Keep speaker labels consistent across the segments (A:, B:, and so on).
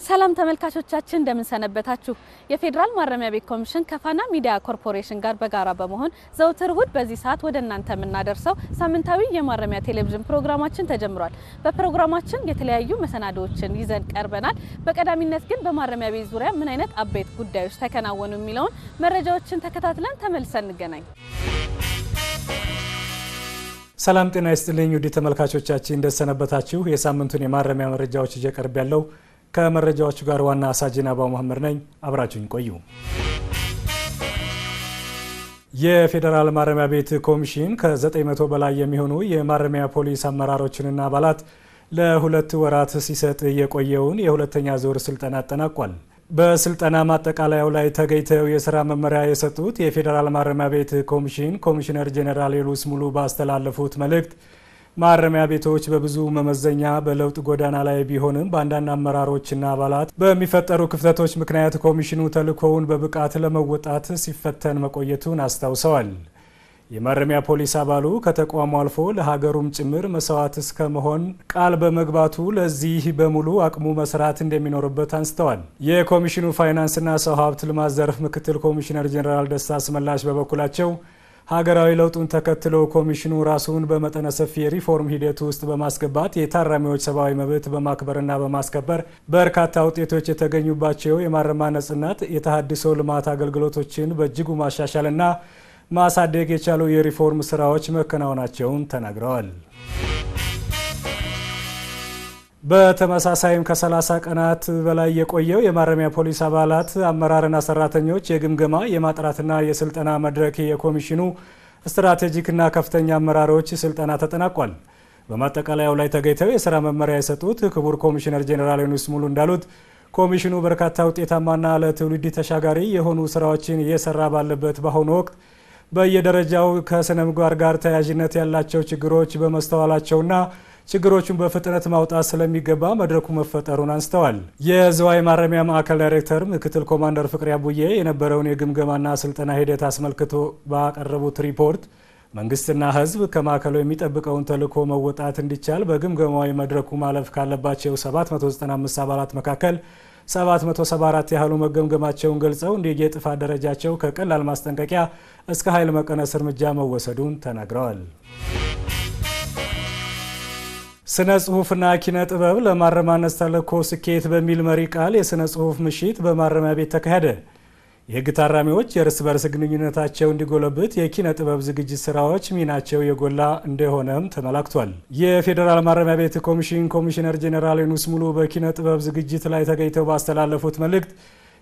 A: ሰላም ተመልካቾቻችን እንደምን ሰነበታችሁ። የፌዴራል ማረሚያ ቤት ኮሚሽን ከፋና ሚዲያ ኮርፖሬሽን ጋር በጋራ በመሆን ዘውትር እሁድ በዚህ ሰዓት ወደ እናንተ የምናደርሰው ሳምንታዊ የማረሚያ ቴሌቪዥን ፕሮግራማችን ተጀምሯል። በፕሮግራማችን የተለያዩ መሰናዶዎችን ይዘን ቀርበናል። በቀዳሚነት ግን በማረሚያ ቤት ዙሪያ ምን አይነት አበይት ጉዳዮች ተከናወኑ የሚለውን መረጃዎችን ተከታትለን ተመልሰን እንገናኝ።
B: ሰላም ጤና ይስጥልኝ ውድ ተመልካቾቻችን እንደሰነበታችሁ። የሳምንቱን የማረሚያ መረጃዎች እየቀርብ ያለው ከመረጃዎቹ ጋር ዋና ሳጅን አባ መሐመድ ነኝ። አብራችሁኝ ቆዩ። የፌዴራል ማረሚያ ቤት ኮሚሽን ከ900 በላይ የሚሆኑ የማረሚያ ፖሊስ አመራሮችንና አባላት ለ2 ወራት ሲሰጥ የቆየውን የሁለተኛ ዙር ስልጠና አጠናቋል። በስልጠና ማጠቃለያው ላይ ተገኝተው የሥራ መመሪያ የሰጡት የፌዴራል ማረሚያ ቤት ኮሚሽን ኮሚሽነር ጄኔራል የሉስ ሙሉ ባስተላለፉት መልእክት ማረሚያ ቤቶች በብዙ መመዘኛ በለውጥ ጎዳና ላይ ቢሆንም በአንዳንድ አመራሮችና አባላት በሚፈጠሩ ክፍተቶች ምክንያት ኮሚሽኑ ተልዕኮውን በብቃት ለመወጣት ሲፈተን መቆየቱን አስታውሰዋል። የማረሚያ ፖሊስ አባሉ ከተቋሙ አልፎ ለሀገሩም ጭምር መስዋዕት እስከ መሆን ቃል በመግባቱ ለዚህ በሙሉ አቅሙ መስራት እንደሚኖርበት አንስተዋል። የኮሚሽኑ ፋይናንስና ሰው ሀብት ልማት ዘርፍ ምክትል ኮሚሽነር ጄኔራል ደስታ አስመላሽ በበኩላቸው ሀገራዊ ለውጡን ተከትሎ ኮሚሽኑ ራሱን በመጠነ ሰፊ የሪፎርም ሂደት ውስጥ በማስገባት የታራሚዎች ሰብአዊ መብት በማክበርና በማስከበር በርካታ ውጤቶች የተገኙባቸው የማረሚያ ነጻነት፣ የተሃድሶ ልማት አገልግሎቶችን በእጅጉ ማሻሻልና ማሳደግ የቻሉ የሪፎርም ስራዎች መከናወናቸውን ተናግረዋል። በተመሳሳይም ከ30 ቀናት በላይ የቆየው የማረሚያ ፖሊስ አባላት አመራርና ሰራተኞች የግምገማ የማጥራትና የስልጠና መድረክ የኮሚሽኑ ስትራቴጂክና ከፍተኛ አመራሮች ስልጠና ተጠናቋል። በማጠቃለያው ላይ ተገኝተው የሥራ መመሪያ የሰጡት ክቡር ኮሚሽነር ጄኔራል የሉስ ሙሉ እንዳሉት ኮሚሽኑ በርካታ ውጤታማና ለትውልድ ተሻጋሪ የሆኑ ስራዎችን እየሰራ ባለበት በአሁኑ ወቅት በየደረጃው ከስነ ምግባር ጋር ተያያዥነት ያላቸው ችግሮች በመስተዋላቸውና ችግሮቹን በፍጥነት ማውጣት ስለሚገባ መድረኩ መፈጠሩን አንስተዋል። የዝዋይ ማረሚያ ማዕከል ዳይሬክተር ምክትል ኮማንደር ፍቅሬ አቡዬ የነበረውን የግምገማና ስልጠና ሂደት አስመልክቶ ባቀረቡት ሪፖርት መንግስትና ሕዝብ ከማዕከሉ የሚጠብቀውን ተልዕኮ መወጣት እንዲቻል በግምገማዊ መድረኩ ማለፍ ካለባቸው 795 አባላት መካከል 774 ያህሉ መገምገማቸውን ገልጸው እንደ የጥፋት ደረጃቸው ከቀላል ማስጠንቀቂያ እስከ ኃይል መቀነስ እርምጃ መወሰዱን ተናግረዋል። ስነ ጽሁፍና ኪነ ጥበብ ለማረሚያነት ተልዕኮ ስኬት በሚል መሪ ቃል የስነ ጽሁፍ ምሽት በማረሚያ ቤት ተካሄደ። የህግ ታራሚዎች የእርስ በርስ ግንኙነታቸው እንዲጎለብት የኪነ ጥበብ ዝግጅት ስራዎች ሚናቸው የጎላ እንደሆነም ተመላክቷል። የፌዴራል ማረሚያ ቤት ኮሚሽን ኮሚሽነር ጄኔራል የሉስ ሙሉ በኪነ ጥበብ ዝግጅት ላይ ተገኝተው ባስተላለፉት መልእክት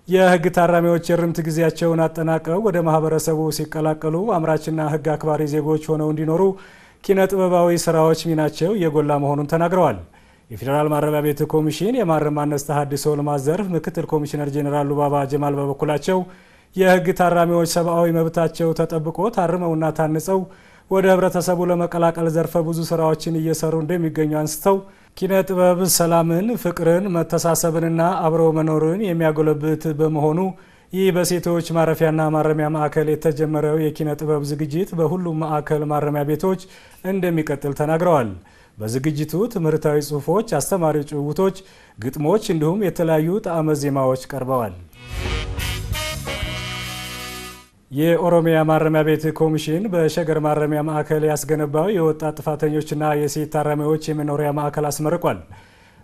B: የህግ ታራሚዎች የርምት ጊዜያቸውን አጠናቀው ወደ ማህበረሰቡ ሲቀላቀሉ አምራችና ህግ አክባሪ ዜጎች ሆነው እንዲኖሩ ኪነ ጥበባዊ ስራዎች ሚናቸው የጎላ መሆኑን ተናግረዋል። የፌዴራል ማረሚያ ቤት ኮሚሽን የማረሚያነት ተሃድሶ ልማት ዘርፍ ምክትል ኮሚሽነር ጄኔራል ሉባባ ጀማል በበኩላቸው የህግ ታራሚዎች ሰብአዊ መብታቸው ተጠብቆ ታርመውና ታንጸው ወደ ህብረተሰቡ ለመቀላቀል ዘርፈ ብዙ ስራዎችን እየሰሩ እንደሚገኙ አንስተው ኪነ ጥበብ ሰላምን፣ ፍቅርን፣ መተሳሰብንና አብሮ መኖርን የሚያጎለብት በመሆኑ ይህ በሴቶች ማረፊያና ማረሚያ ማዕከል የተጀመረው የኪነ ጥበብ ዝግጅት በሁሉም ማዕከል ማረሚያ ቤቶች እንደሚቀጥል ተናግረዋል። በዝግጅቱ ትምህርታዊ ጽሑፎች፣ አስተማሪ ጭውውቶች፣ ግጥሞች እንዲሁም የተለያዩ ጣዕመ ዜማዎች ቀርበዋል። የኦሮሚያ ማረሚያ ቤት ኮሚሽን በሸገር ማረሚያ ማዕከል ያስገነባው የወጣት ጥፋተኞችና የሴት ታራሚዎች የመኖሪያ ማዕከል አስመርቋል።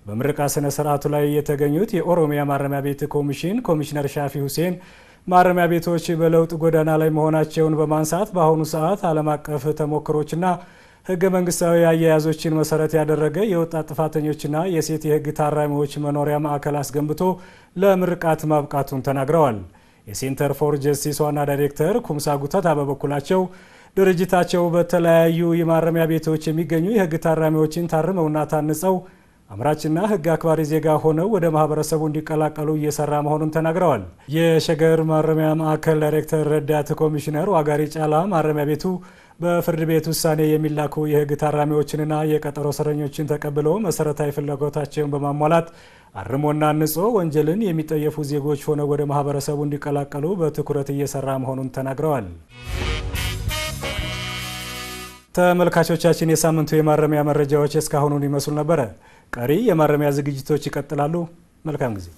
B: በምረቃ ስነ ስርዓቱ ላይ የተገኙት የኦሮሚያ ማረሚያ ቤት ኮሚሽን ኮሚሽነር ሻፊ ሁሴን ማረሚያ ቤቶች በለውጥ ጎዳና ላይ መሆናቸውን በማንሳት በአሁኑ ሰዓት ዓለም አቀፍ ተሞክሮችና ህገ መንግስታዊ አያያዞችን መሰረት ያደረገ የወጣት ጥፋተኞችና የሴት የህግ ታራሚዎች መኖሪያ ማዕከል አስገንብቶ ለምርቃት ማብቃቱን ተናግረዋል። የሴንተር ፎር ጀስቲስ ዋና ዳይሬክተር ኩምሳ ጉተታ በበኩላቸው ድርጅታቸው በተለያዩ የማረሚያ ቤቶች የሚገኙ የህግ ታራሚዎችን ታርመውና ታንጸው አምራችና ህግ አክባሪ ዜጋ ሆነው ወደ ማህበረሰቡ እንዲቀላቀሉ እየሰራ መሆኑን ተናግረዋል። የሸገር ማረሚያ ማዕከል ዳይሬክተር ረዳት ኮሚሽነር ዋጋሪ ጫላ ማረሚያ ቤቱ በፍርድ ቤት ውሳኔ የሚላኩ የህግ ታራሚዎችንና የቀጠሮ እስረኞችን ተቀብለው መሰረታዊ ፍላጎታቸውን በማሟላት አርሞና አንጾ ወንጀልን የሚጠየፉ ዜጎች ሆነው ወደ ማህበረሰቡ እንዲቀላቀሉ በትኩረት እየሰራ መሆኑን ተናግረዋል። ተመልካቾቻችን የሳምንቱ የማረሚያ መረጃዎች እስካሁኑን ይመስሉ ነበር። ቀሪ የማረሚያ ዝግጅቶች ይቀጥላሉ። መልካም ጊዜ።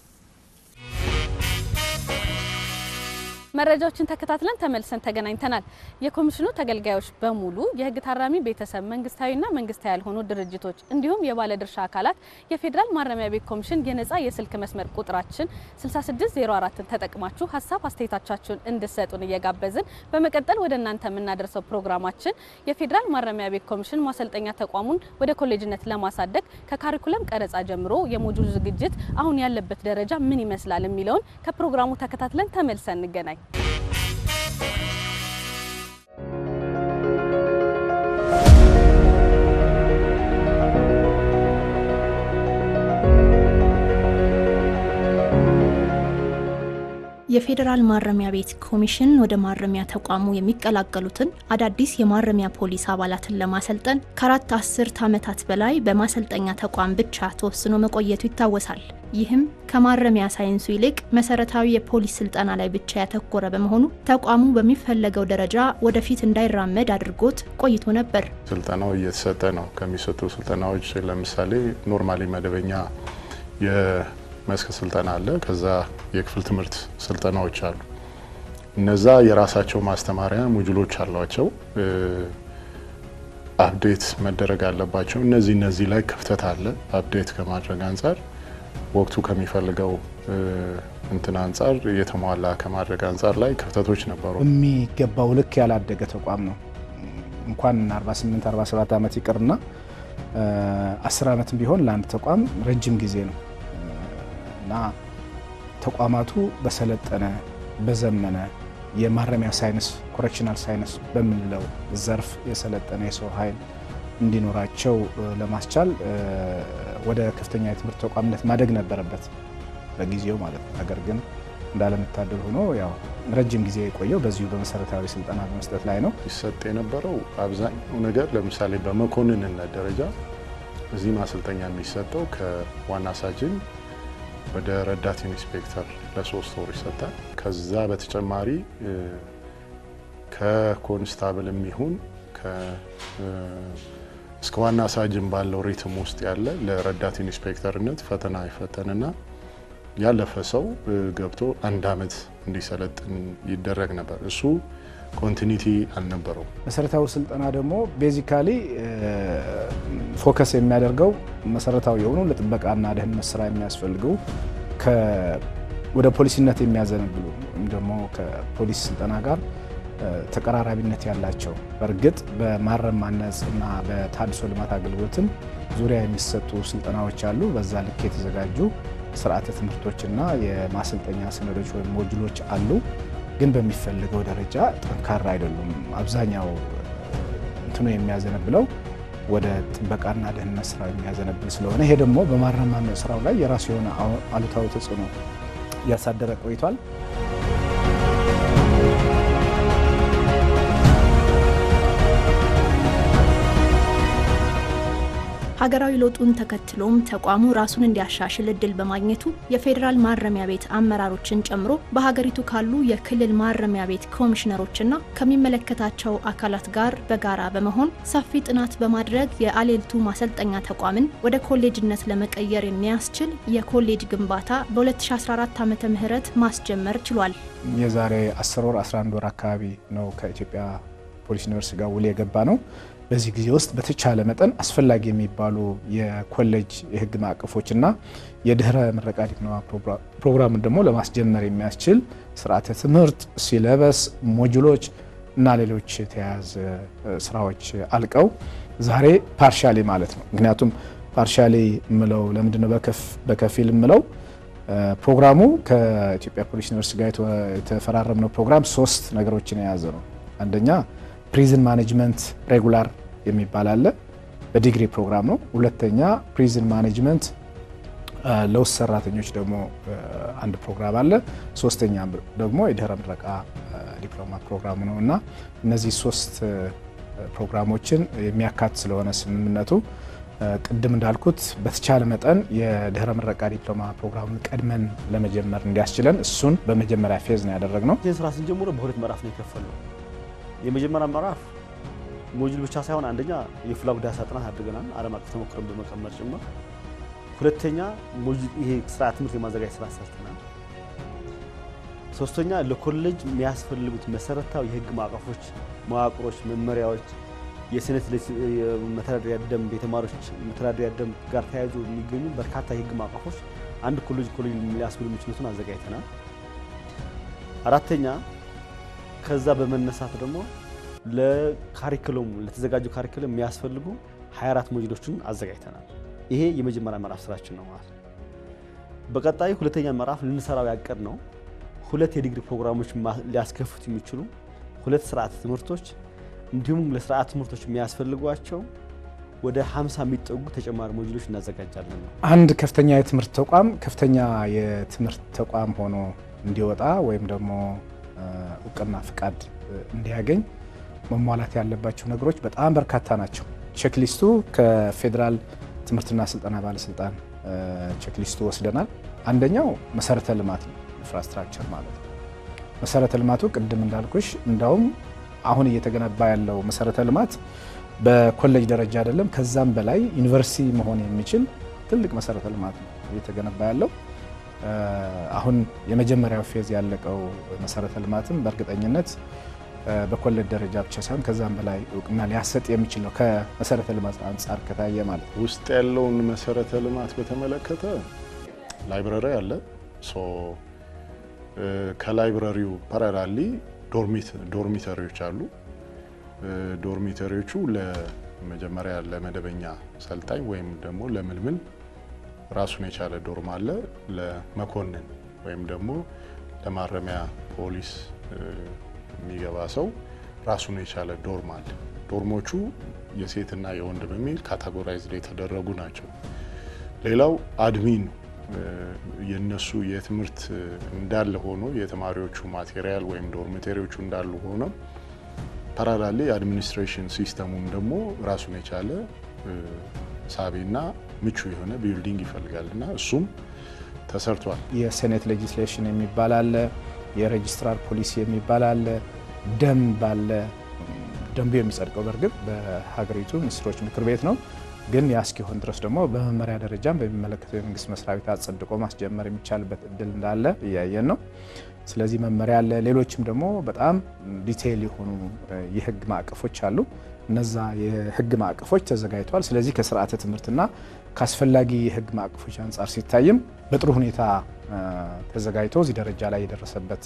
A: መረጃዎችን ተከታትለን ተመልሰን ተገናኝተናል። የኮሚሽኑ ተገልጋዮች በሙሉ የህግ ታራሚ ቤተሰብ፣ መንግስታዊና መንግስታዊ ያልሆኑ ድርጅቶች እንዲሁም የባለድርሻ አካላት የፌዴራል ማረሚያ ቤት ኮሚሽን የነጻ የስልክ መስመር ቁጥራችን 6604ን ተጠቅማችሁ ሀሳብ አስተያየታችሁን እንድትሰጡን እየጋበዝን በመቀጠል ወደ እናንተ የምናደርሰው ፕሮግራማችን የፌዴራል ማረሚያ ቤት ኮሚሽን ማሰልጠኛ ተቋሙን ወደ ኮሌጅነት ለማሳደግ ከካሪኩለም ቀረጻ ጀምሮ የሞጁል ዝግጅት አሁን ያለበት ደረጃ ምን ይመስላል የሚለውን ከፕሮግራሙ ተከታትለን ተመልሰን እንገናኝ።
C: የፌዴራል ማረሚያ ቤት ኮሚሽን ወደ ማረሚያ ተቋሙ የሚቀላቀሉትን አዳዲስ የማረሚያ ፖሊስ አባላትን ለማሰልጠን ከ4 አስርት ዓመታት በላይ በማሰልጠኛ ተቋም ብቻ ተወስኖ መቆየቱ ይታወሳል። ይህም ከማረሚያ ሳይንሱ ይልቅ መሰረታዊ የፖሊስ ስልጠና ላይ ብቻ ያተኮረ በመሆኑ ተቋሙ በሚፈለገው ደረጃ ወደፊት እንዳይራመድ አድርጎት ቆይቶ ነበር።
D: ስልጠናው እየተሰጠ ነው። ከሚሰጡ ስልጠናዎች ለምሳሌ ኖርማሊ መደበኛ መስክ ስልጠና አለ። ከዛ የክፍል ትምህርት ስልጠናዎች አሉ። እነዛ የራሳቸው ማስተማሪያ ሞጁሎች አሏቸው። አፕዴት መደረግ አለባቸው። እነዚህ ላይ ክፍተት አለ። አፕዴት ከማድረግ አንፃር ወቅቱ ከሚፈልገው እንትን አንፃር የተሟላ ከማድረግ አንፃር ላይ ክፍተቶች ነበሩ።
E: የሚገባው ልክ ያላደገ ተቋም ነው። እንኳን 48 47 ዓመት ይቅርና 10 ዓመትም ቢሆን ለአንድ ተቋም ረጅም ጊዜ ነው። እና ተቋማቱ በሰለጠነ በዘመነ የማረሚያ ሳይንስ ኮሬክሽናል ሳይንስ በሚለው ዘርፍ የሰለጠነ የሰው ኃይል እንዲኖራቸው ለማስቻል ወደ ከፍተኛ የትምህርት ተቋምነት ማደግ ነበረበት በጊዜው ማለት ነው። ነገር ግን እንዳለመታደል ሆኖ ያው ረጅም ጊዜ የቆየው በዚሁ በመሰረታዊ ስልጠና በመስጠት ላይ ነው።
D: ይሰጥ የነበረው አብዛኛው ነገር ለምሳሌ በመኮንንነት ደረጃ እዚህ ማሰልጠኛ የሚሰጠው ከዋና ሳጅን ወደ ረዳት ኢንስፔክተር ለ3 ወር ይሰጣል። ከዛ በተጨማሪ ከኮንስታብል የሚሆን እስከ ዋና ሳጅን ባለው ሪትም ውስጥ ያለ ለረዳት ኢንስፔክተርነት ፈተና ይፈተንና ያለፈ ሰው ገብቶ 1 አመት እንዲሰለጥን ይደረግ ነበር። እሱ ኮንቲኒቲ አልነበረው።
E: መሰረታዊ ስልጠና ደግሞ ቤዚካሊ ፎከስ የሚያደርገው መሰረታዊ የሆኑ ለጥበቃና ደህንነት ስራ የሚያስፈልገው ወደ ፖሊስነት የሚያዘነብሉ ደግሞ ከፖሊስ ስልጠና ጋር ተቀራራቢነት ያላቸው በእርግጥ በማረም ማነጽና በታድሶ ልማት አገልግሎትም ዙሪያ የሚሰጡ ስልጠናዎች አሉ። በዛ ልክ የተዘጋጁ ስርዓተ ትምህርቶችና የማሰልጠኛ ሰነዶች ወይም ሞጁሎች አሉ። ግን በሚፈልገው ደረጃ ጠንካራ አይደሉም። አብዛኛው እንትኑ የሚያዘነብለው ወደ ጥበቃና ደህንነት ስራ የሚያዘነብል ስለሆነ ይሄ ደግሞ በማረም ማነጽ ስራው ላይ የራሱ የሆነ አሉታዊ ተጽዕኖ ያሳደረ ቆይቷል።
C: ሀገራዊ ለውጡን ተከትሎም ተቋሙ ራሱን እንዲያሻሽል እድል በማግኘቱ የፌዴራል ማረሚያ ቤት አመራሮችን ጨምሮ በሀገሪቱ ካሉ የክልል ማረሚያ ቤት ኮሚሽነሮችና ከሚመለከታቸው አካላት ጋር በጋራ በመሆን ሰፊ ጥናት በማድረግ የአሌልቱ ማሰልጠኛ ተቋምን ወደ ኮሌጅነት ለመቀየር የሚያስችል የኮሌጅ ግንባታ በ2014 ዓመተ ምህረት ማስጀመር ችሏል።
E: የዛሬ 10 ወር 11 ወር አካባቢ ነው ከኢትዮጵያ ፖሊስ ዩኒቨርሲቲ ጋር ውል የገባ ነው። በዚህ ጊዜ ውስጥ በተቻለ መጠን አስፈላጊ የሚባሉ የኮሌጅ የህግ ማዕቀፎችና የድህረ ምረቃ ዲፕሎማ ፕሮግራምን ደግሞ ለማስጀመር የሚያስችል ስርዓተ ትምህርት፣ ሲሌበስ፣ ሞጁሎች እና ሌሎች የተያያዘ ስራዎች አልቀው ዛሬ ፓርሻሊ ማለት ነው። ምክንያቱም ፓርሻሊ ምለው ለምንድነው በከፊል ምለው ፕሮግራሙ ከኢትዮጵያ ፖሊስ ዩኒቨርሲቲ ጋር የተፈራረምነው ፕሮግራም 3 ነገሮችን የያዘ ነው። አንደኛ ፕሪዝን ማኔጅመንት ሬጉላር የሚባል አለ፣ በዲግሪ ፕሮግራም ነው። ሁለተኛ ፕሪዝን ማኔጅመንት ለውስጥ ሰራተኞች ደግሞ አንድ ፕሮግራም አለ። ሶስተኛ ደግሞ የድህረ ምረቃ ዲፕሎማ ፕሮግራም ነው እና እነዚህ 3 ፕሮግራሞችን የሚያካትት ስለሆነ ስምምነቱ ቅድም እንዳልኩት በተቻለ መጠን የድህረ ምረቃ ዲፕሎማ ፕሮግራሙን ቀድመን ለመጀመር እንዲያስችለን እሱን በመጀመሪያ ፌዝ ነው ያደረግነው።
F: ስራ ስንጀምሮ በሁለት ምዕራፍ ነው የከፈለው። የመጀመሪያ ምዕራፍ ሞጁል ብቻ ሳይሆን አንደኛ የፍላጎት ዳሰሳ ጥናት አድርገናል፣ ዓለም አቀፍ ተሞክሮን በመቀመር ጭምር። ሁለተኛ ሞጁል ይሄ ስርዓተ ትምህርት የማዘጋጀት ስራ ሰርተናል። ሶስተኛ ለኮሌጅ የሚያስፈልጉት መሰረታዊ የህግ ማዕቀፎች፣ መዋቅሮች፣ መመሪያዎች፣ የሰነድ መተዳደሪያ ደንብ፣ የተማሪዎች መተዳደሪያ ደንብ ጋር ተያይዞ የሚገኙ በርካታ የህግ ማዕቀፎች አንድ ኮሌጅ ሊያስብሉ የሚችሉትን አዘጋጅተናል። አራተኛ ከዛ በመነሳት ደግሞ ለካሪኩለም ለተዘጋጀው ካሪኩለም የሚያስፈልጉ 24 ሞጁሎችን አዘጋጅተናል። ይሄ የመጀመሪያ ምዕራፍ ስራችን ነው ማለት ነው። በቀጣይ ሁለተኛ ምዕራፍ ልንሰራው ያቀድ ነው 2 የዲግሪ ፕሮግራሞች ሊያስከፍቱ የሚችሉ 2 ስርዓተ ትምህርቶች እንዲሁም ለስርዓተ ትምህርቶች የሚያስፈልጓቸው ወደ 50 የሚጠጉ ተጨማሪ ሞጁሎች እናዘጋጃለን።
E: አንድ ከፍተኛ የትምህርት ተቋም ከፍተኛ የትምህርት ተቋም ሆኖ እንዲወጣ ወይም ደግሞ እውቅና ፍቃድ እንዲያገኝ መሟላት ያለባቸው ነገሮች በጣም በርካታ ናቸው። ቼክሊስቱ ከፌዴራል ትምህርትና ስልጠና ባለስልጣን ቼክሊስቱ ወስደናል። አንደኛው መሰረተ ልማት ነው፣ ኢንፍራስትራክቸር ማለት ነው። መሰረተ ልማቱ ቅድም እንዳልኩሽ እንዳውም አሁን እየተገነባ ያለው መሰረተ ልማት በኮሌጅ ደረጃ አይደለም፣ ከዛም በላይ ዩኒቨርሲቲ መሆን የሚችል ትልቅ መሰረተ ልማት ነው እየተገነባ ያለው። አሁን የመጀመሪያው ፌዝ ያለቀው መሰረተ ልማትም በእርግጠኝነት በኮሌጅ ደረጃ ብቻ ሳይሆን ከዛም በላይ እውቅና ሊያሰጥ የሚችል ነው ከመሰረተ ልማት አንጻር ከታየ ማለት ነው።
D: ውስጥ ያለውን መሰረተ ልማት በተመለከተ ላይብረሪ አለ። ከላይብረሪው ፓራላሊ ዶርሚተሪዎች አሉ። ዶርሚተሪዎቹ ለመጀመሪያ ለመደበኛ ሰልጣኝ ወይም ደግሞ ለምልምል ራሱን የቻለ ዶርም አለ። ለመኮንን ወይም ደግሞ ለማረሚያ ፖሊስ የሚገባ ሰው ራሱን የቻለ ዶርም አለ። ዶርሞቹ የሴትና የወንድ በሚል ካቴጎራይዝድ የተደረጉ ናቸው። ሌላው አድሚን የነሱ የትምህርት እንዳለ ሆኖ የተማሪዎቹ ማቴሪያል ወይም ዶርሚተሪዎቹ እንዳሉ ሆኖ ፓራላሊ አድሚኒስትሬሽን ሲስተሙም ደግሞ ራሱን የቻለ ሳቢና ምቹ የሆነ ቢልዲንግ ይፈልጋልና እሱም ተሰርቷል።
E: የሴኔት ሌጂስሌሽን የሚባል አለ፣ የሬጂስትራር ፖሊሲ የሚባል አለ፣ ደንብ አለ። ደንቡ የሚጸድቀው በእርግጥ በሀገሪቱ ሚኒስትሮች ምክር ቤት ነው። ግን ያ እስኪሆን ድረስ ደግሞ በመመሪያ ደረጃም በሚመለከተው የመንግስት መስሪያ ቤት አጸድቆ ማስጀመር የሚቻልበት እድል እንዳለ እያየን ነው። ስለዚህ መመሪያ አለ። ሌሎችም ደግሞ በጣም ዲቴይል የሆኑ የህግ ማዕቀፎች አሉ። እነዛ የህግ ማዕቀፎች ተዘጋጅተዋል። ስለዚህ ከስርዓተ ትምህርትና ከአስፈላጊ የህግ ማዕቀፎች አንጻር ሲታይም በጥሩ ሁኔታ ተዘጋጅቶ እዚህ ደረጃ ላይ የደረሰበት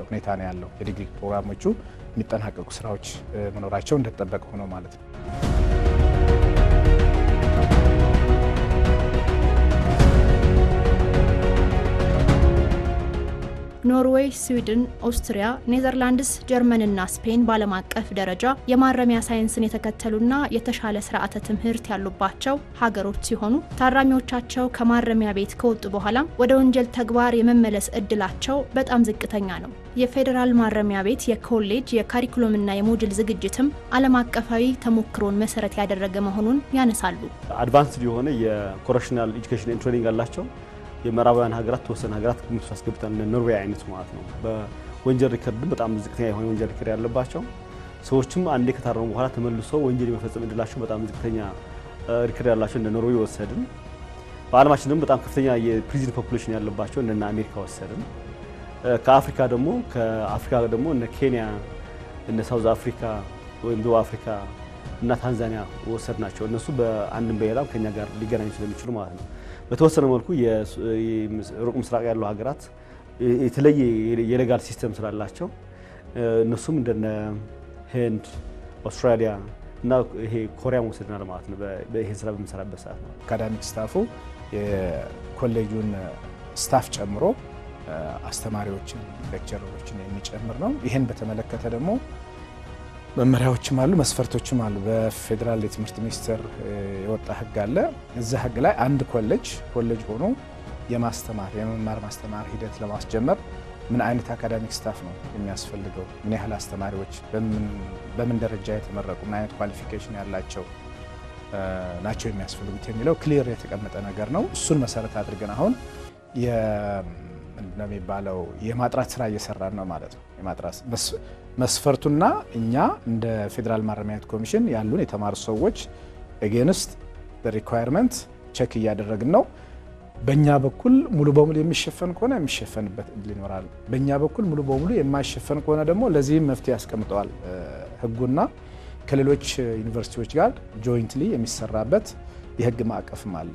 E: ሁኔታ ነው ያለው። የዲግሪ ፕሮግራሞቹ የሚጠናቀቁ ስራዎች መኖራቸው እንደተጠበቀ ሆኖ ማለት ነው።
C: ኖርዌይ፣ ስዊድን፣ ኦስትሪያ፣ ኔዘርላንድስ፣ ጀርመንና ስፔን በዓለም አቀፍ ደረጃ የማረሚያ ሳይንስን የተከተሉና የተሻለ ስርዓተ ትምህርት ያሉባቸው ሀገሮች ሲሆኑ ታራሚዎቻቸው ከማረሚያ ቤት ከወጡ በኋላም ወደ ወንጀል ተግባር የመመለስ እድላቸው በጣም ዝቅተኛ ነው። የፌዴራል ማረሚያ ቤት የኮሌጅ የካሪኩለምና የሞጁል ዝግጅትም ዓለም አቀፋዊ ተሞክሮን መሰረት ያደረገ መሆኑን ያነሳሉ።
F: አድቫንስድ የሆነ የኮሬክሽናል ኤጁኬሽን ኤንድ ትሬኒንግ አላቸው። የምዕራባውያን ሀገራት ተወሰነ ሀገራት ግምት ውስጥ አስገብተን ኖርዌይ አይነት ማለት ነው። በወንጀል ሪከርድም በጣም ዝቅተኛ የሆነ ወንጀል ሪከርድ ያለባቸው ሰዎችም አንዴ ከታረሙ በኋላ ተመልሶ ወንጀል የመፈጸም እድላቸው በጣም ዝቅተኛ ሪከርድ ያላቸው እንደ ኖርዌይ ወሰድን። በዓለማችን ደግሞ በጣም ከፍተኛ የፕሪዝን ፖፑሌሽን ያለባቸው እንደ አሜሪካ ወሰድን። ከአፍሪካ ደግሞ እነ ኬንያ፣ እነ ሳውዝ አፍሪካ ወይም ደቡብ አፍሪካ እና ታንዛኒያ ወሰድናቸው። እነሱ በአንድም በሌላም ከኛ ጋር ሊገናኙ ስለሚችሉ ማለት ነው። በተወሰነ መልኩ የሩቅ ምስራቅ ያሉ ሀገራት የተለየ የሌጋል ሲስተም ስላላቸው እነሱም እንደነ ህንድ፣ አውስትራሊያ እና ይሄ ኮሪያ ወስደናል ማለት ነው። በይሄ ስራ በምንሰራበት ሰዓት ነው።
E: አካዳሚክ ስታፉ የኮሌጁን ስታፍ ጨምሮ አስተማሪዎችን፣ ሌክቸረሮችን የሚጨምር ነው። ይህን በተመለከተ ደግሞ መመሪያዎችም አሉ፣ መስፈርቶችም አሉ። በፌዴራል የትምህርት ሚኒስቴር የወጣ ህግ አለ። እዛ ህግ ላይ አንድ ኮሌጅ ሆኖ የመማር ማስተማር ሂደት ለማስጀመር ምን አይነት አካዳሚክ ስታፍ ነው የሚያስፈልገው፣ ምን ያህል አስተማሪዎች፣ በምን ደረጃ የተመረቁ፣ ምን አይነት ኳሊፊኬሽን ያላቸው ናቸው የሚያስፈልጉት የሚለው ክሊር የተቀመጠ ነገር ነው። እሱን መሰረት አድርገን አሁን ምንድነው የሚባለው የማጥራት ስራ እየሰራን ነው ማለት ነው። የማጥራት መስፈርቱና እኛ እንደ ፌዴራል ማረሚያ ቤት ኮሚሽን ያሉን የተማሩ ሰዎች አጌንስት ሪኳየርመንት ቼክ እያደረግን ነው። በእኛ በኩል ሙሉ በሙሉ የሚሸፈን ከሆነ የሚሸፈንበት እድል ይኖራል። በእኛ በኩል ሙሉ በሙሉ የማይሸፈን ከሆነ ደግሞ ለዚህም መፍትሄ ያስቀምጠዋል ህጉና ከሌሎች ዩኒቨርሲቲዎች ጋር ጆይንትሊ የሚሰራበት የህግ ማዕቀፍም አለ።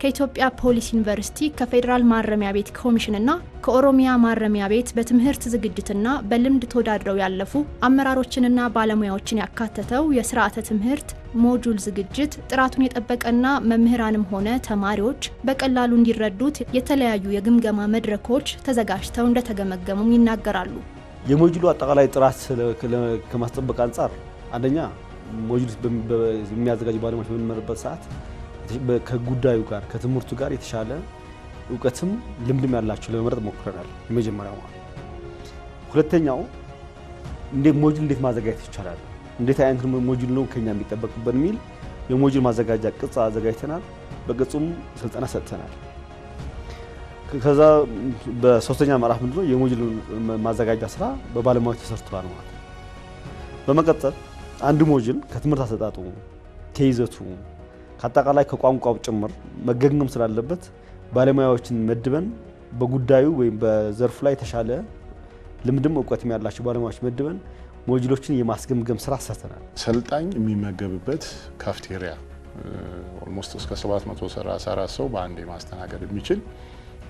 C: ከኢትዮጵያ ፖሊስ ዩኒቨርሲቲ ከፌዴራል ማረሚያ ቤት ኮሚሽንና ከኦሮሚያ ማረሚያ ቤት በትምህርት ዝግጅትና በልምድ ተወዳድረው ያለፉ አመራሮችንና ባለሙያዎችን ያካተተው የስርዓተ ትምህርት ሞጁል ዝግጅት ጥራቱን የጠበቀና መምህራንም ሆነ ተማሪዎች በቀላሉ እንዲረዱት የተለያዩ የግምገማ መድረኮች ተዘጋጅተው እንደተገመገሙም ይናገራሉ።
F: የሞጁሉ አጠቃላይ ጥራት ከማስጠበቅ አንጻር አንደኛ ሞጁል የሚያዘጋጁ ባለሙያዎች በሚመረበት ሰዓት ከጉዳዩ ጋር ከትምህርቱ ጋር የተሻለ እውቀትም ልምድም ያላቸው ለመምረጥ ሞክረናል። የመጀመሪያው ማለት። ሁለተኛው ሞጁል እንዴት ማዘጋጀት ይቻላል፣ እንዴት አይነት ሞጁል ነው ከኛ የሚጠበቅበት በሚል የሞጁል ማዘጋጃ ቅጽ አዘጋጅተናል። በቅጹም ስልጠና ሰጥተናል። ከዛ በሶስተኛ ምዕራፍ ምንድነው የሞጁል ማዘጋጃ ስራ በባለሙያዎች ተሰርቷል ማለት ነው። በመቀጠል አንድ ሞጁል ከትምህርት አሰጣጡ ከይዘቱ ከአጠቃላይ ከቋንቋው ጭምር መገምገም ስላለበት ባለሙያዎችን መድበን በጉዳዩ ወይም በዘርፉ ላይ የተሻለ ልምድም እውቀትም ያላቸው ባለሙያዎች መድበን ሞጁሎችን የማስገምገም ስራ ሰርተናል።
D: ሰልጣኝ የሚመገብበት ካፍቴሪያ ኦልሞስት እስከ 734 ሰው በአንዴ ማስተናገድ የሚችል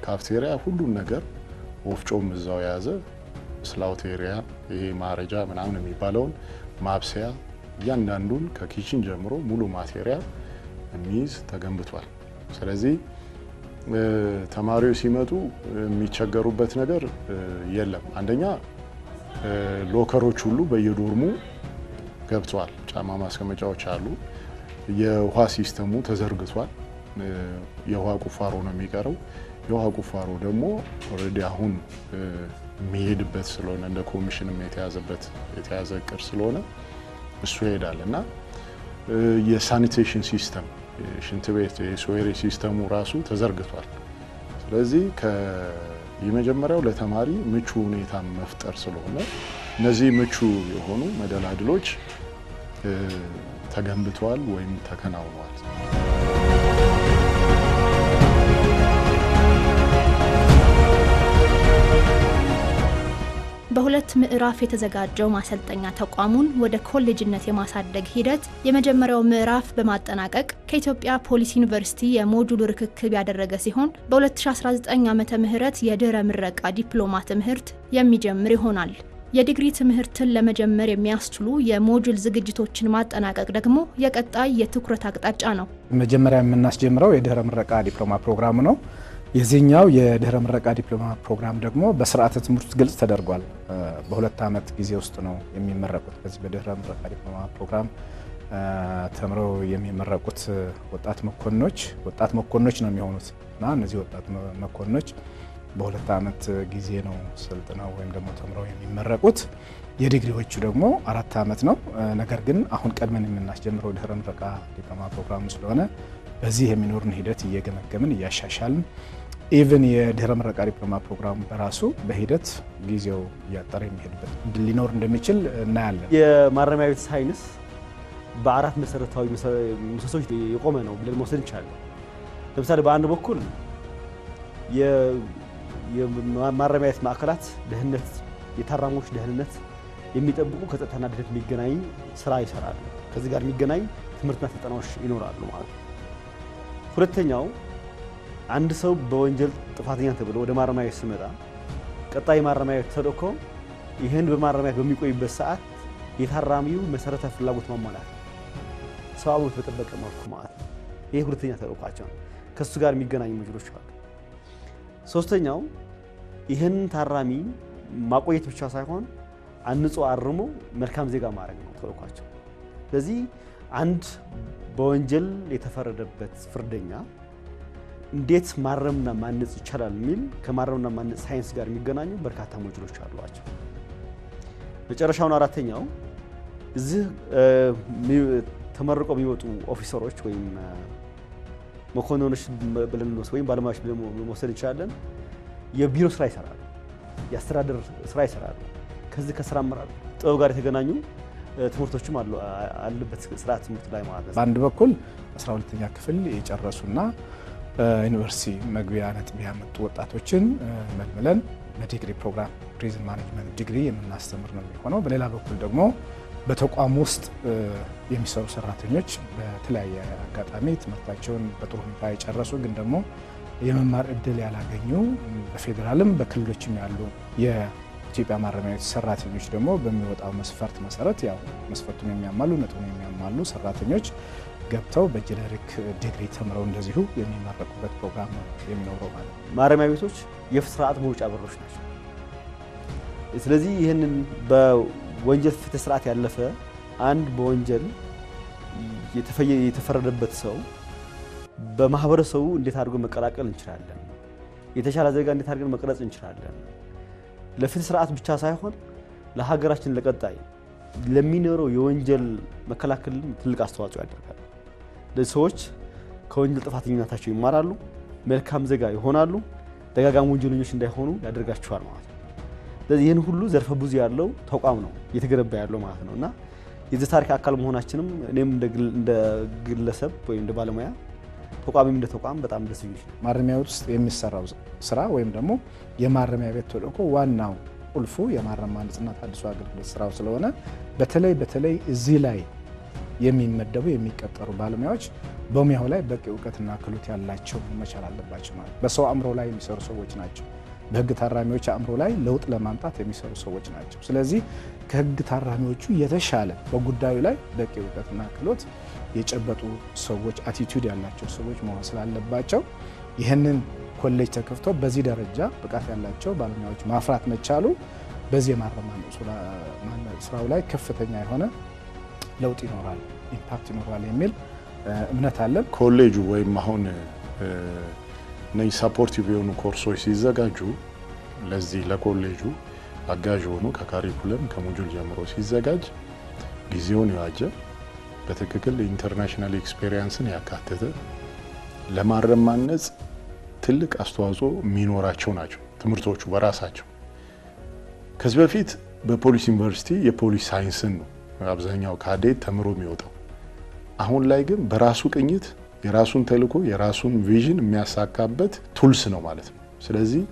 D: ካፍቴሪያ፣ ሁሉም ነገር ወፍጮም እዛው የያዘ ስላውቴሪያ፣ ይሄ ማረጃ ምናምን የሚባለውን ማብሰያ፣ እያንዳንዱን ከኪችን ጀምሮ ሙሉ ማቴሪያል የሚይዝ ተገንብቷል። ስለዚህ ተማሪዎች ሲመጡ የሚቸገሩበት ነገር የለም። አንደኛ ሎከሮች ሁሉ በየዶርሙ ገብቷል። ጫማ ማስቀመጫዎች አሉ። የውሃ ሲስተሙ ተዘርግቷል። የውሃ ቁፋሮ ነው የሚቀረው። የውሃ ቁፋሮ ደግሞ ኦልሬዲ አሁን የሚሄድበት ስለሆነ እንደ ኮሚሽንም የተያዘ እቅድ ስለሆነ እሱ ይሄዳል እና የሳኒቴሽን ሲስተም ሽንት ቤት የሶዌሬ ሲስተሙ ራሱ ተዘርግቷል። ስለዚህ የመጀመሪያው ለተማሪ ምቹ ሁኔታ መፍጠር ስለሆነ እነዚህ ምቹ የሆኑ መደላድሎች ተገንብተዋል ወይም ተከናውነዋል።
C: በሁለት ምዕራፍ የተዘጋጀው ማሰልጠኛ ተቋሙን ወደ ኮሌጅነት የማሳደግ ሂደት የመጀመሪያው ምዕራፍ በማጠናቀቅ ከኢትዮጵያ ፖሊስ ዩኒቨርሲቲ የሞጁል ርክክብ ያደረገ ሲሆን በ2019 ዓመተ ምህረት የድህረ ምረቃ ዲፕሎማ ትምህርት የሚጀምር ይሆናል። የዲግሪ ትምህርትን ለመጀመር የሚያስችሉ የሞጁል ዝግጅቶችን ማጠናቀቅ ደግሞ የቀጣይ የትኩረት አቅጣጫ ነው።
E: መጀመሪያ የምናስጀምረው የድህረ ምረቃ ዲፕሎማ ፕሮግራም ነው። የዚህኛው የድህረ ምረቃ ዲፕሎማ ፕሮግራም ደግሞ በስርዓተ ትምህርት ግልጽ ተደርጓል። በሁለት ዓመት ጊዜ ውስጥ ነው የሚመረቁት። በዚህ በድህረ ምረቃ ዲፕሎማ ፕሮግራም ተምረው የሚመረቁት ወጣት መኮንኖች ነው የሚሆኑት እና እነዚህ ወጣት መኮንኖች በሁለት ዓመት ጊዜ ነው ስልጥነው ወይም ደግሞ ተምረው የሚመረቁት። የዲግሪዎቹ ደግሞ 4 ዓመት ነው። ነገር ግን አሁን ቀድመን የምናስጀምረው ድህረ ምረቃ ዲፕሎማ ፕሮግራም ስለሆነ በዚህ የሚኖርን ሂደት እየገመገምን እያሻሻልን ኢቭን የድህረ ምረቃ ዲፕሎማ ፕሮግራም በራሱ በሂደት ጊዜው እያጠረ የሚሄድበት ሊኖር እንደሚችል እናያለን።
F: የማረሚያ ቤት ሳይንስ በአራት መሰረታዊ ምሰሶች የቆመ ነው ብለን መውሰድ እንችላለን። ለምሳሌ በአንድ በኩል የማረሚያ ቤት ማዕከላት ደህንነት፣ የታራሚዎች ደህንነት የሚጠብቁ ከጸጥታና ደህንነት የሚገናኝ ስራ ይሰራሉ። ከዚህ ጋር የሚገናኝ ትምህርትና ስልጠናዎች ይኖራሉ ማለት ነው። ሁለተኛው አንድ ሰው በወንጀል ጥፋተኛ ተብሎ ወደ ማረሚያ ቤት ሲመጣ ቀጣይ ማረሚያ ቤት ተልእኮ ይህን በማረሚያ ቤት በሚቆይበት ሰዓት የታራሚው መሰረታዊ ፍላጎት ማሟላት፣ ሰብአዊ መብት በጠበቀ መልኩ ማለት ነው። ይህ ሁለተኛ ተልእኳቸው ነው። ከሱ ጋር የሚገናኙ ሞጁሎች አሉ። ሶስተኛው ይህን ታራሚ ማቆየት ብቻ ሳይሆን አንጾ አርሞ መልካም ዜጋ ማድረግ ነው ተልእኳቸው። ስለዚህ አንድ በወንጀል የተፈረደበት ፍርደኛ እንዴት ማረምና ማነጽ ይቻላል የሚል ከማረምና ማነጽ ሳይንስ ጋር የሚገናኙ በርካታ ሞጁሎች አሏቸው። መጨረሻውን አራተኛው እዚህ ተመርቀው የሚወጡ ኦፊሰሮች ወይም መኮንኖች ብለን ወይም ባለሙያዎች ብለን መውሰድ እንችላለን። የቢሮ ስራ ይሰራሉ፣ የአስተዳደር ስራ ይሰራሉ። ከዚህ ከስራ አመራር ጥበብ ጋር የተገናኙ ትምህርቶችም አሉበት ስርዓት ትምህርት ላይ ማለት ነው።
E: በአንድ በኩል 12ኛ ክፍል የጨረሱና ዩኒቨርሲቲ መግቢያ ነጥብ ያመጡ ወጣቶችን መልምለን በዲግሪ ፕሮግራም ቱሪዝም ማኔጅመንት ዲግሪ የምናስተምር ነው የሚሆነው። በሌላ በኩል ደግሞ በተቋም ውስጥ የሚሰሩ ሰራተኞች በተለያየ አጋጣሚ ትምህርታቸውን በጥሩ ሁኔታ የጨረሱ ግን ደግሞ የመማር እድል ያላገኙ በፌዴራልም በክልሎችም ያሉ የኢትዮጵያ ማረሚያ ቤት ሰራተኞች ደግሞ በሚወጣው መስፈርት መሰረት ያው መስፈርቱን የሚያሟሉ ነጥቡን የሚያሟሉ ሰራተኞች ገብተው በጀነሪክ ዲግሪ ተምረው እንደዚሁ የሚመረቁበት ፕሮግራም ነው የሚኖረው ማለት ነው።
F: ማረሚያ ቤቶች የፍትህ ስርዓት መውጫ በሮች ናቸው። ስለዚህ ይህንን በወንጀል ፍትህ ስርዓት ያለፈ አንድ በወንጀል የተፈረደበት ሰው በማህበረሰቡ እንዴት አድርጎ መቀላቀል እንችላለን፣ የተሻለ ዜጋ እንዴት አድርገን መቅረጽ እንችላለን፣ ለፍትህ ስርዓት ብቻ ሳይሆን ለሀገራችን ለቀጣይ ለሚኖረው የወንጀል መከላከል ትልቅ አስተዋጽኦ ያደርጋል። ለሰዎች ከወንጀል ጥፋተኝነታቸው ይማራሉ፣ መልካም ዜጋ ይሆናሉ፣ ደጋጋሚ ወንጀለኞች እንዳይሆኑ ያደርጋቸዋል ማለት ነው። ስለዚህ ይህን ሁሉ ዘርፈ ብዙ ያለው ተቋም ነው እየተገነባ ያለው ማለት ነው እና የዚህ ታሪክ አካል መሆናችንም እኔም እንደ ግለሰብ ወይም እንደ ባለሙያ ተቋምም እንደ ተቋም በጣም ደስ ይላል።
E: ማረሚያ ቤት ውስጥ የሚሰራው ስራ ወይም ደግሞ የማረሚያ ቤት ተልዕኮ ዋናው ቁልፉ የማረም ማነጽና ተሃድሶ አገልግሎት ስራው ስለሆነ በተለይ እዚህ ላይ የሚመደቡ የሚቀጠሩ ባለሙያዎች በሙያው ላይ በቂ እውቀትና ክህሎት ያላቸው መቻል አለባቸው ማለት በሰው አእምሮ ላይ የሚሰሩ ሰዎች ናቸው። በህግ ታራሚዎች አእምሮ ላይ ለውጥ ለማምጣት የሚሰሩ ሰዎች ናቸው። ስለዚህ ከህግ ታራሚዎቹ የተሻለ በጉዳዩ ላይ በቂ እውቀትና ክህሎት የጨበጡ ሰዎች አቲቲዩድ ያላቸው ሰዎች መሆን ስላለባቸው ይህንን ኮሌጅ ተከፍቶ በዚህ ደረጃ ብቃት ያላቸው ባለሙያዎች ማፍራት መቻሉ በዚህ የማረም ስራው ላይ ከፍተኛ የሆነ ለውጥ ይኖራል፣ ኢምፓክት ይኖራል የሚል እምነት አለን።
D: ኮሌጁ ወይም አሁን እነዚህ ሳፖርቲቭ የሆኑ ኮርሶች ሲዘጋጁ ለዚህ ለኮሌጁ አጋዥ ሆኑ ከካሪኩለም ከሞጁል ጀምሮ ሲዘጋጅ ጊዜውን የዋጀ በትክክል ኢንተርናሽናል ኤክስፔሪየንስን ያካተተ ለማረም ማነጽ ትልቅ አስተዋጽኦ የሚኖራቸው ናቸው ትምህርቶቹ በራሳቸው። ከዚህ በፊት በፖሊስ ዩኒቨርሲቲ የፖሊስ ሳይንስን ነው አብዛኛው ካዴት ተምሮ የሚወጣው። አሁን ላይ ግን በራሱ ቅኝት የራሱን ተልዕኮ የራሱን ቪዥን የሚያሳካበት ቱልስ ነው ማለት ነው። ስለዚህ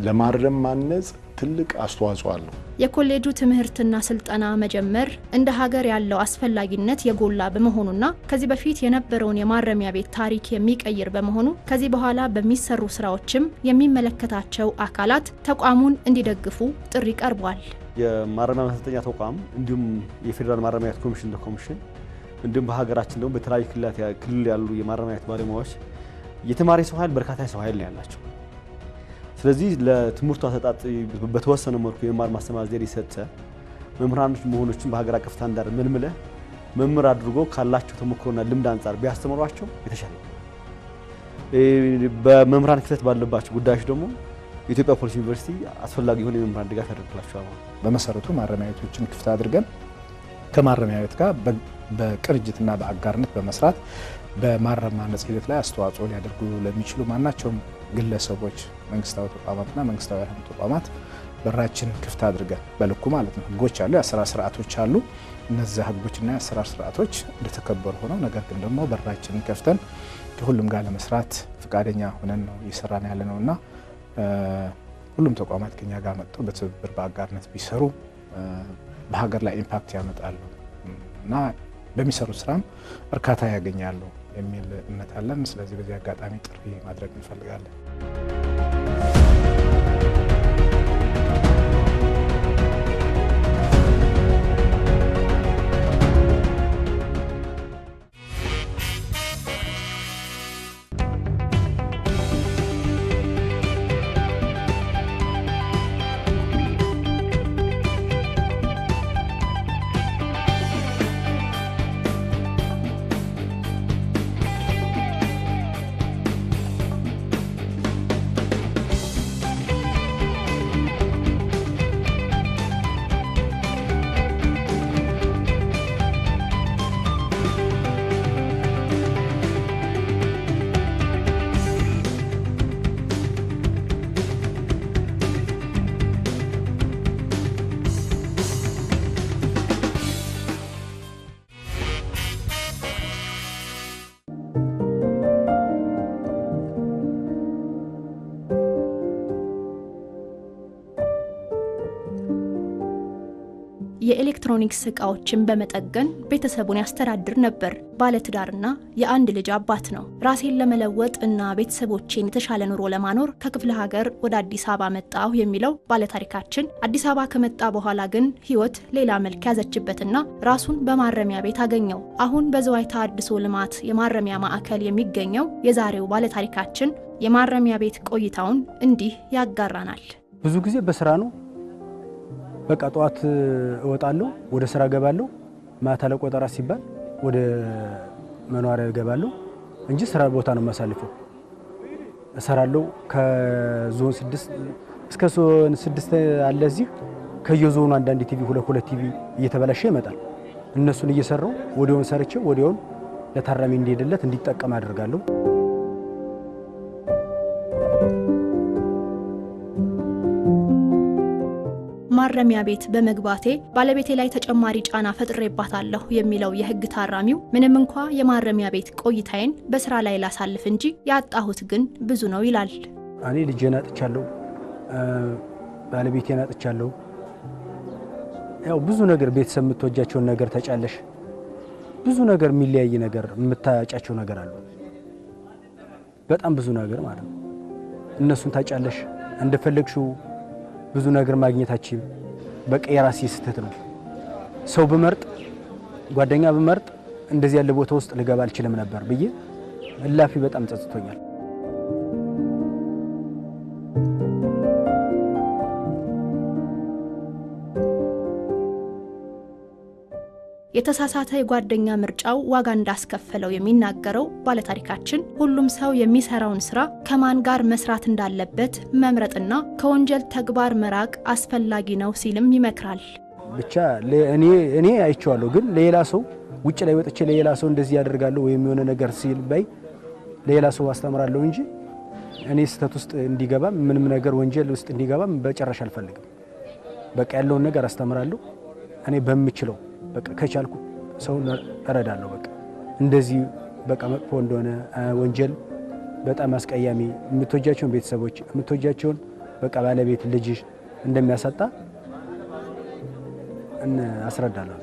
D: ለማረም ማነጽ ትልቅ አስተዋጽኦ አለው።
C: የኮሌጁ ትምህርትና ስልጠና መጀመር እንደ ሀገር ያለው አስፈላጊነት የጎላ በመሆኑና ከዚህ በፊት የነበረውን የማረሚያ ቤት ታሪክ የሚቀይር በመሆኑ ከዚህ በኋላ በሚሰሩ ስራዎችም የሚመለከታቸው አካላት ተቋሙን እንዲደግፉ ጥሪ ቀርቧል።
F: የማረሚያ ማሰልጠኛ ተቋም እንዲሁም የፌዴራል ማረሚያ ቤት ኮሚሽን እንዲሁም በሀገራችን ደግሞ በተለያዩ ክልል ያሉ የማረሚያ ቤት ባለሙያዎች የተማሪ ሰው ኃይል በርካታ ሰው ኃይል ነው ያላቸው። ስለዚህ ለትምህርቱ አሰጣጥ በተወሰነ መልኩ የመማር ማስተማር ዘዴ ሰጠ መምህራኖች መሆኖችን በሀገር አቀፍ ስታንዳርድ መልምለ መምህር አድርጎ ካላቸው ተሞክሮና ልምድ አንጻር ቢያስተምሯቸው የተሻለ በመምህራን ክፍተት ባለባቸው ጉዳዮች ደግሞ የኢትዮጵያ ፖሊስ ዩኒቨርሲቲ አስፈላጊ የሆነ የመምህራን ድጋፍ ያደርግላቸዋል።
E: በመሰረቱ ማረሚያ ቤቶችን ክፍት አድርገን ከማረሚያ ቤት ጋር በቅንጅትና በአጋርነት በመስራት በማረም ማነጽ ሂደት ላይ አስተዋጽኦ ሊያደርጉ ለሚችሉ ማናቸውም ግለሰቦች፣ መንግስታዊ ተቋማትና መንግስታዊ ያልሆኑ ተቋማት በራችንን ክፍት አድርገን በልኩ ማለት ነው። ህጎች አሉ፣ የአሰራር ስርዓቶች አሉ። እነዚያ ህጎችና የአሰራር ስርዓቶች እንደተከበሩ ሆነው ነገር ግን ደግሞ በራችንን ከፍተን ከሁሉም ጋር ለመስራት ፈቃደኛ ሆነን ነው እየሰራን ያለ ነውና ሁሉም ተቋማት ከኛ ጋር መጥተው በትብብር በአጋርነት ቢሰሩ በሀገር ላይ ኢምፓክት ያመጣሉ እና በሚሰሩት ስራም እርካታ ያገኛሉ የሚል እምነት አለን። ስለዚህ በዚህ አጋጣሚ ጥሪ ማድረግ እንፈልጋለን።
C: የኤሌክትሮኒክስ ዕቃዎችን በመጠገን ቤተሰቡን ያስተዳድር ነበር። ባለትዳርና የአንድ ልጅ አባት ነው። ራሴን ለመለወጥ እና ቤተሰቦቼን የተሻለ ኑሮ ለማኖር ከክፍለ ሀገር ወደ አዲስ አበባ መጣሁ የሚለው ባለታሪካችን አዲስ አበባ ከመጣ በኋላ ግን ህይወት ሌላ መልክ ያዘችበትና ራሱን በማረሚያ ቤት አገኘው። አሁን በዝዋይ ተሃድሶ ልማት የማረሚያ ማዕከል የሚገኘው የዛሬው ባለታሪካችን የማረሚያ ቤት ቆይታውን እንዲህ ያጋራናል።
G: ብዙ ጊዜ በስራ ነው። በቃ ጧት እወጣለሁ፣ ወደ ስራ ገባለሁ፣ ማታ ለቆጠራ ሲባል ወደ መኖሪያ ገባለሁ እንጂ ስራ ቦታ ነው ማሳልፈው። እሰራለሁ ከዞን 6 እስከ ዞን 6 አለ። እዚህ ከየዞኑ አንዳንድ ቲቪ ሁለት ቲቪ እየተበላሸ ይመጣል። እነሱን እየሰራው ወዲያውን ሰርቼ ወዲያውን ለታራሚ እንዲሄድለት እንዲጠቀም አደርጋለሁ።
C: ማረሚያ ቤት በመግባቴ ባለቤቴ ላይ ተጨማሪ ጫና ፈጥሬባታለሁ የሚለው የህግ ታራሚው ምንም እንኳ የማረሚያ ቤት ቆይታዬን በስራ ላይ ላሳልፍ እንጂ ያጣሁት ግን ብዙ ነው ይላል።
G: እኔ ልጄን አጥቻለሁ፣ ባለቤቴን አጥቻለሁ። ያው ብዙ ነገር ቤተሰብ የምትወጃቸውን ነገር ተጫለሽ፣ ብዙ ነገር የሚለያይ ነገር የምታጫቸው ነገር አሉ። በጣም ብዙ ነገር ማለት ነው። እነሱን ታጫለሽ፣ እንደፈለግሽው ብዙ ነገር ማግኘታችን በቃ የራሴ ስህተት ነው። ሰው በመርጥ ጓደኛ በመርጥ እንደዚህ ያለ ቦታ ውስጥ ልገባ አልችልም ነበር ብዬ እላፊ በጣም ጸጽቶኛል።
C: የተሳሳተ የጓደኛ ምርጫው ዋጋ እንዳስከፈለው የሚናገረው ባለታሪካችን ሁሉም ሰው የሚሰራውን ስራ ከማን ጋር መስራት እንዳለበት መምረጥና ከወንጀል ተግባር መራቅ አስፈላጊ ነው ሲልም ይመክራል።
G: ብቻ እኔ አይቼዋለሁ፣ ግን ሌላ ሰው ውጭ ላይ ወጥቼ ሌላ ሰው እንደዚህ ያደርጋለሁ ወይም የሆነ ነገር ሲል ባይ ሌላ ሰው አስተምራለሁ እንጂ እኔ ስህተት ውስጥ እንዲገባ ምንም ነገር ወንጀል ውስጥ እንዲገባ በጭራሽ አልፈልግም። በቃ ያለውን ነገር አስተምራለሁ። እኔ በምችለው በቃ ከቻልኩ ሰው እረዳለሁ። በቃ እንደዚህ በቃ መጥፎ እንደሆነ ወንጀል በጣም አስቀያሚ የምትወጃቸውን ቤተሰቦች የምትወጃቸውን በቃ ባለቤት ልጅ እንደሚያሳጣ አስረዳለሁ።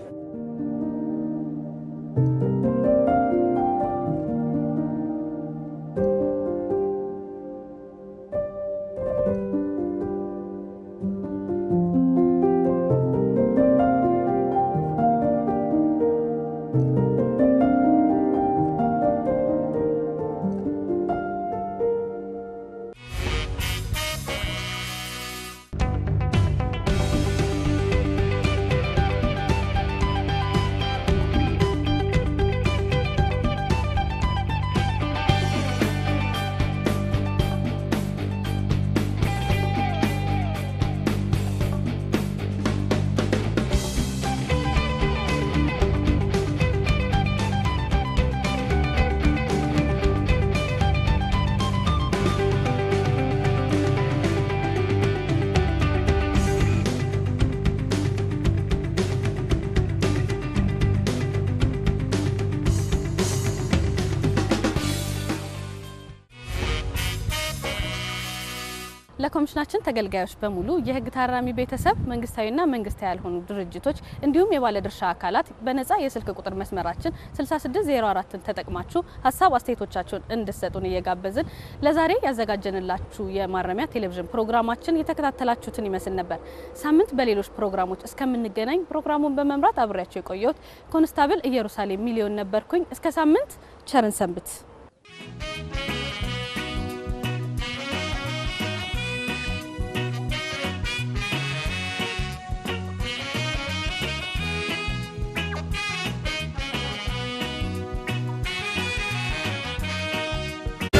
A: ለኮሚሽናችን ተገልጋዮች በሙሉ የህግ ታራሚ ቤተሰብ መንግስታዊና መንግስታዊ ያልሆኑ ድርጅቶች እንዲሁም የባለድርሻ አካላት በነፃ የስልክ ቁጥር መስመራችን 6604ን ተጠቅማችሁ ሀሳብ አስተያየቶቻችሁን እንድትሰጡን እየጋበዝን ለዛሬ ያዘጋጀንላችሁ የማረሚያ ቴሌቪዥን ፕሮግራማችን የተከታተላችሁትን ይመስል ነበር። ሳምንት በሌሎች ፕሮግራሞች እስከምንገናኝ ፕሮግራሙን በመምራት አብሬያችሁ የቆየሁት ኮንስታብል ኢየሩሳሌም ሚሊዮን ነበርኩኝ። እስከ ሳምንት ቸርን ሰንብት።